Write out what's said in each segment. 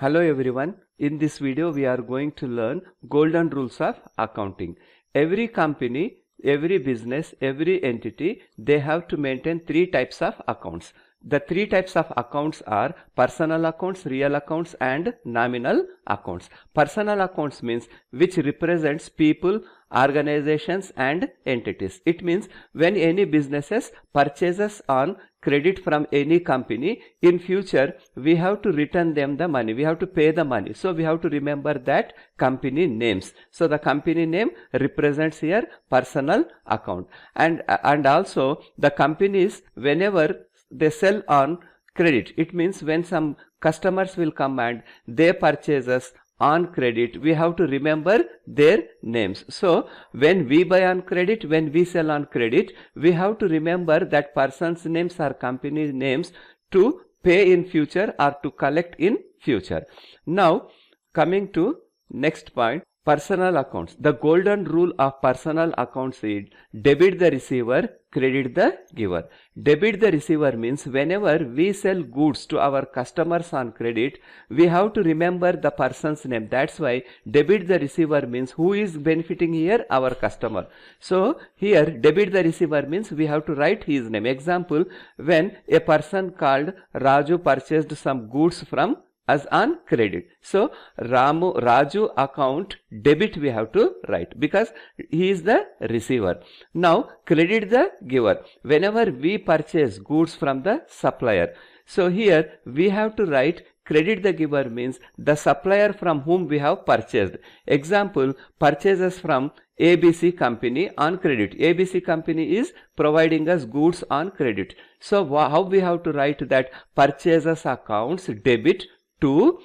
Hello everyone. In this video we are going to learn golden rules of accounting. Every company, every business, every entity, they have to maintain three types of accounts. The three types of accounts are personal accounts, real accounts and nominal accounts. Personal accounts means which represents people, organizations and entities. It means when any businesses purchases on credit from any company, in future we have to return them the money, we have to pay the money, so we have to remember that company names. So the company name represents here personal account, and also the companies, whenever they sell on credit, it means when some customers will come and they purchases on credit, we have to remember their names. So when we buy on credit, when we sell on credit, we have to remember that person's names or company names to pay in future or to collect in future. Now coming to next point, personal accounts. The golden rule of personal accounts is debit the receiver, credit the giver. Debit the receiver means whenever we sell goods to our customers on credit, we have to remember the person's name. That's why debit the receiver means who is benefiting here? Our customer. So here debit the receiver means we have to write his name. Example, when a person called Raju purchased some goods from us on credit, so Raju account debit we have to write because he is the receiver. Now credit the giver. Whenever we purchase goods from the supplier, so here we have to write credit the giver means the supplier from whom we have purchased. Example, purchases from ABC company on credit. ABC company is providing us goods on credit. So how we have to write that? Purchases accounts debit to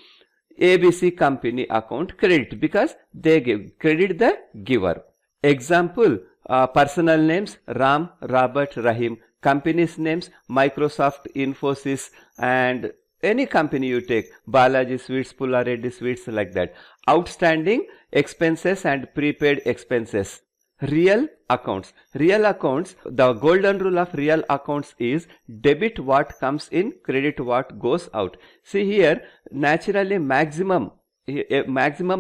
ABC company account credit because they give credit the giver. Example, personal names Ram, Robert, Rahim. Companies names Microsoft, Infosys and any company you take, Balaji Sweets, Pullareddy Sweets, like that. Outstanding expenses and prepaid expenses. Real accounts. Real accounts, the golden rule of real accounts is debit what comes in, credit what goes out. See here, naturally maximum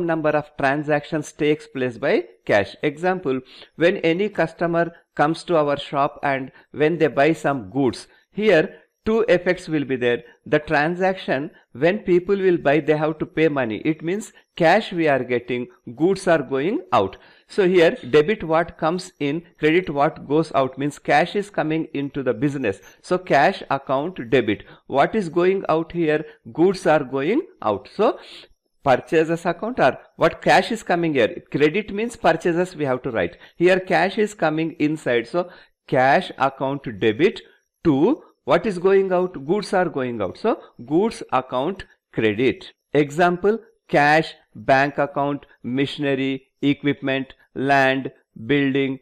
number of transactions takes place by cash. Example, when any customer comes to our shop and when they buy some goods, here two effects will be there. The transaction, when people will buy, they have to pay money. It means cash we are getting, goods are going out. So here debit what comes in, credit what goes out means cash is coming into the business. So cash account debit. What is going out here? Goods are going out. So purchases account, or what cash is coming here? Credit means purchases we have to write. Here cash is coming inside. So cash account debit to what is going out? Goods are going out. So goods account credit. Example, cash, bank account, machinery, equipment, land, building,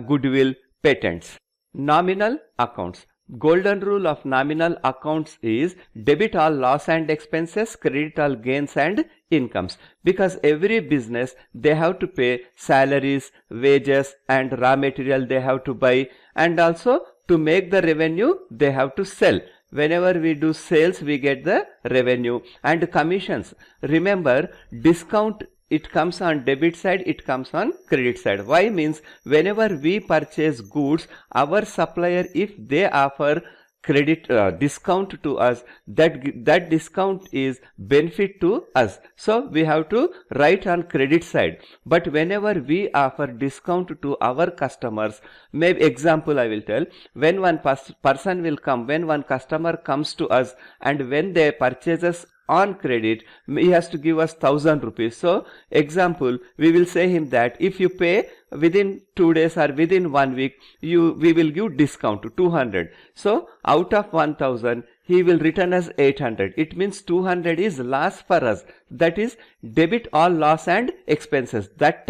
goodwill, patents. Nominal accounts. Golden rule of nominal accounts is debit all loss and expenses, credit all gains and incomes. Because every business, they have to pay salaries, wages and raw material they have to buy, and also to make the revenue they have to sell. Whenever we do sales, we get the revenue and commissions. Remember, discount, it comes on debit side, it comes on credit side. Why means whenever we purchase goods, our supplier, if they offer credit discount to us, that discount is benefit to us, so we have to write on credit side. But whenever we offer discount to our customers, maybe example I will tell, when one person will come, when one customer comes to us and when they purchases on credit, he has to give us 1,000 rupees. So example, we will say him that if you pay within 2 days or within 1 week, we will give discount to 200. So out of 1,000, he will return us 800. It means 200 is loss for us. That is debit all loss and expenses. That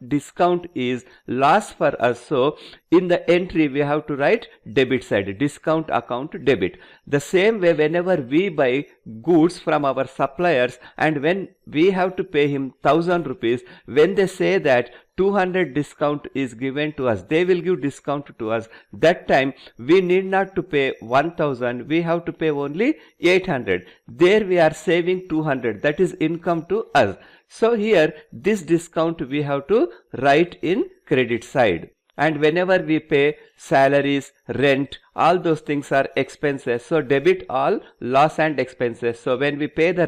discount is loss for us. So in the entry we have to write debit side, discount account debit. The same way, whenever we buy goods from our suppliers and when we have to pay him 1,000 rupees, when they say that 200 discount is given to us, they will give discount to us. That time we need not to pay 1000, we have to pay only 800. There we are saving 200, that is income to us. So here this discount we have to write in credit side. And whenever we pay salaries, rent, all those things are expenses. So debit all loss and expenses. So when we pay the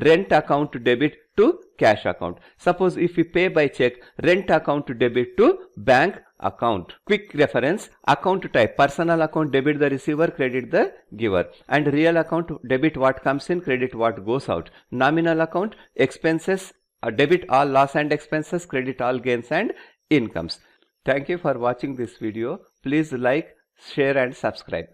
rent account to debit to cash account. Suppose if we pay by check, rent account to debit to bank account. Quick reference, account type, personal account debit the receiver, credit the giver. And real account debit what comes in, credit what goes out. Nominal account expenses, debit all loss and expenses, credit all gains and incomes. Thank you for watching this video. Please like, share and subscribe.